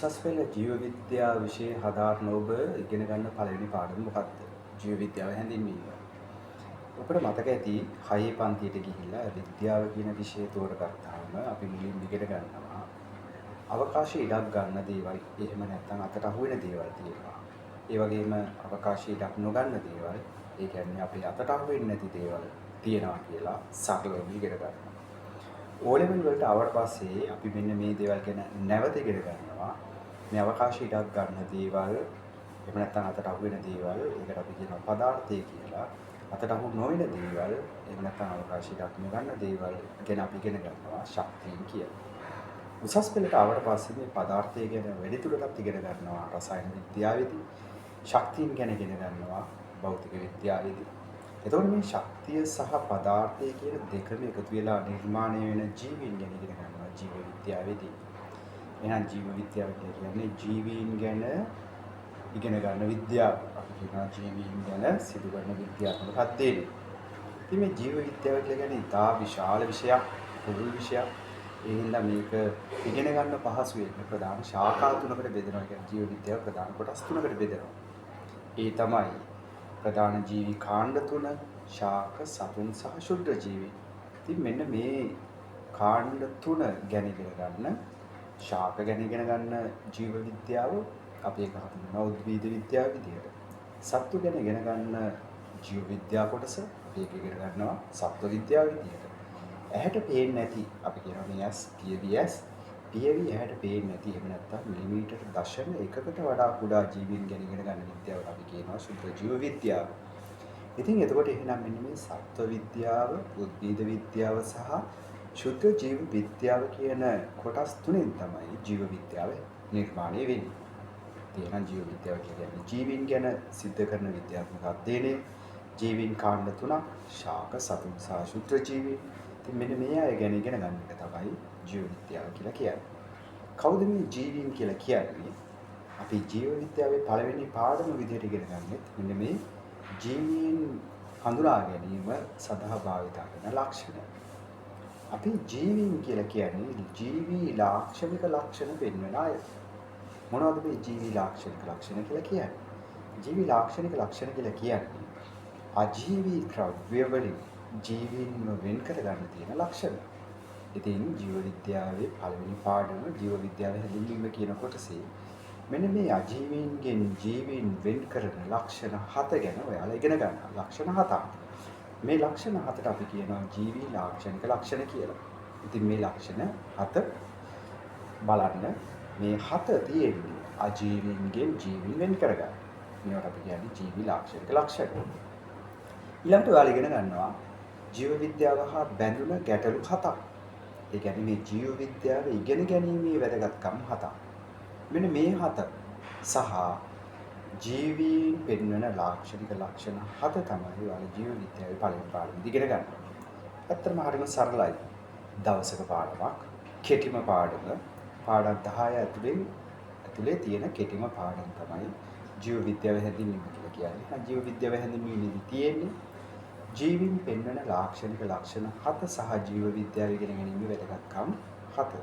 සස්පෙල ජීව විද්‍යාව විෂය හදාරන ඔබ ඉගෙන ගන්න පළවෙනි පාඩම මොකක්ද? ජීව විද්‍යාව හැඳින්වීම. ඔබට මතක ඇති 6 පන්තියට ගිහිල්ලා විද්‍යාව කියන විෂය තෝරගත්තාම අපි මුලින්ම ඉගෙන ගන්නවා අවකාශ ඉඩක් ගන්න දේවල්. එහෙම නැත්නම් අතට අහු වෙන දේවල් තියෙනවා. ඒ වගේම අවකාශ ඉඩක් නොගන්න දේවල්, ඒ කියන්නේ අපේ අතට අහු වෙන්නේ නැති දේවල් තියෙනවා කියලා සරලව ඉගෙන ගන්නවා. O level වලට ආවට පස්සේ අපි මෙන්න මේ දේවල් ගැන නැවත ඉගෙන ගන්නවා. මේ අවකාශ ඉඩක් ගන්න දේවල්, එහෙම නැත්නම් අතට අහු වෙන දේවල්, ඒකට අපි කියනවා පදාර්ථය කියලා. අතට අහු නොවන දේවල්, එහෙම නැත්නම් අවකාශ ඉඩක් නොගන්න දේවල් ගැන අපි ඉගෙන ගන්නවා ශක්තියින් කියලා. උසස් පෙළට ආවට පස්සේ මේ පදාර්ථය ගැන වැඩිදුරටත් ඉගෙන ගන්නවා රසායන විද්‍යාවේදී. ශක්තියින් ගැන ඉගෙන ගන්නවා භෞතික විද්‍යාවේදී. එතකොට මේ ශක්තිය සහ පදාර්ථය කියන දෙකම එකතු වෙලා නිර්මාණය වෙන ජීවීන් ගැන ඉගෙන ගන්නවා ජීව විද්‍යාවේදී. එහෙනම් ජීව විද්‍යාව කියන්නේ ජීවීන් ගැන ඉගෙන ගන්න විද්‍යාව. අපි කියනවා ජීවීන් ගැන සිදු කරන විද්‍යාත්මක අධ්‍යයනය. ඉතින් මේ ජීව විද්‍යාව කියන්නේ ඉතා විශාල විෂයක්, පුළුල් විෂයක්. ඒ හින්දා මේක ඉගෙන ගන්න පහසු වෙන ප්‍රධාන ශාඛා තුනකට බෙදෙනවා. කියන්නේ ජීව විද්‍යාව ප්‍රධාන කොටස් තුනකට බෙදෙනවා. ඒ තමයි ප්‍රධාන ජීවි කාණ්ඩ තුන, ශාක, සතුන් සහ ශුද්‍ර ජීවි. ඉතින් මෙන්න මේ කාණ්ඩ තුන ගැන ඉගෙන ගන්න, ශාක ගැන ඉගෙන ගන්න ජීව විද්‍යාව අපි ඒක හඳුන්වනවා උද්භිද විද්‍යාව විදියට. සත්තු ගැන ඉගෙන ගන්න ජීව විද්‍යා කොටස අපි ඒක ඉගෙන ගන්නවා සත්ව විද්‍යාව විදියට. ඇහැට පේන්නේ නැති අපි කියනවා මේ ඇස්, පියවි ඇස්. පියවි ඇහැට පේන්නේ නැති, එහෙම නැත්නම් මිලිමීටර් 0.1කට වඩා කුඩා ජීවීන් ගැන ඉගෙන ගන්න විද්‍යාවට අපි කියනවා ශුද්ධ ජීව විද්‍යාව. ඉතින් එතකොට එහෙනම් මෙන්න මේ සත්ව විද්‍යාව, උද්භිද විද්‍යාව සහ ශුද්ධ ජීව විද්‍යාව කියන කොටස් තුනෙන් තමයි ජීව විද්‍යාව නිර්මාණය වෙන්නේ. එහෙනම් ජීව විද්‍යාව කියන්නේ ජීවීන් ගැන සිද්ධ කරන විද්‍යාත්මක අධ්‍යයනය. ජීවීන් කාණ්ඩ තුනක්, ශාක, සතුන් සහ ශුද්ධ ජීවීන්. ඉතින් මෙන්න මේ අය ගැන ඉගෙන ගන්න එක තමයි ජීව විද්‍යාව කියලා කියන්නේ. කවුද මේ ජීවීන් කියලා කියන්නේ? අපි ජීව විද්‍යාවේ පළවෙනි පාඩම විදිහට ඉගෙන ගන්නෙත් මෙන්න මේ ජීවීන් හඳුනා ගැනීම සඳහා භාවිත කරන ලක්ෂණ. අපි ජීවීන් කියලා කියන්නේ ජීවි ලාක්ෂණික ලක්ෂණ පෙන්වන අය. මොනවද මේ ජීවි ලාක්ෂණික ලක්ෂණ කියලා කියන්නේ? ජීවි ලාක්ෂණික ලක්ෂණ කියලා කියන්නේ අජීවී ද්‍රව්‍ය වලින් ජීවීන්ව වෙන් කර ගන්න තියෙන ලක්ෂණ. ඉතින් ජීව විද්‍යාවේ පළවෙනි පාඩම ජීව විද්‍යාව හැඳින්වීම කියන කොටසේ මෙන්න මේ අජීවීන්ගෙන් ජීවීන් වෙන් කරන ලක්ෂණ 7 ගැන ඔයාලා ඉගෙන ගන්නවා. ලක්ෂණ 7ක්. මේ ලක්ෂණ 7ට අපි කියනවා ජීවි ලාක්ෂණික ලක්ෂණ කියලා. ඉතින් මේ ලක්ෂණ 7 බලන්න, මේ 7 තියෙන්නේ අජීවීන්ගෙන් ජීවීන් වෙන් කරගන්න. මේවට අපි කියන්නේ ජීවි ලාක්ෂණික ලක්ෂණ. ඊළඟට ඔයාලා ඉගෙන ගන්නවා ජීව විද්‍යාව හා බැඳුන ගැටලු 7ක්. ඒ කියන්නේ මේ ජීව විද්‍යාව ඉගෙන ගැනීමේ වැදගත්කම් 7ක්. මෙන්න මේ 7 සහ ජීවීන් පෙන්වන ලාක්ෂණික ලක්ෂණ 7 තමයි ඔයාලා ජීව විද්‍යාවේ පළවෙනි පාඩමේදී ඉගෙන ගන්න. ඇත්තටම හරිම සරලයි. දවසක පාඩමක්, කෙටිම පාඩම, පාඩම් 10 ඇතුලේ තියෙන කෙටිම පාඩම තමයි ජීව විද්‍යාව හැඳින්වීම කියලා කියන්නේ. ජීව විද්‍යාව හැඳින්වීමේදී තියෙන්නේ ජීවීන් පෙන්වන ලාක්ෂණික ලක්ෂණ 7 සහ ජීව විද්‍යාව ඉගෙන ගැනීමේ වැදගත්කම් 7.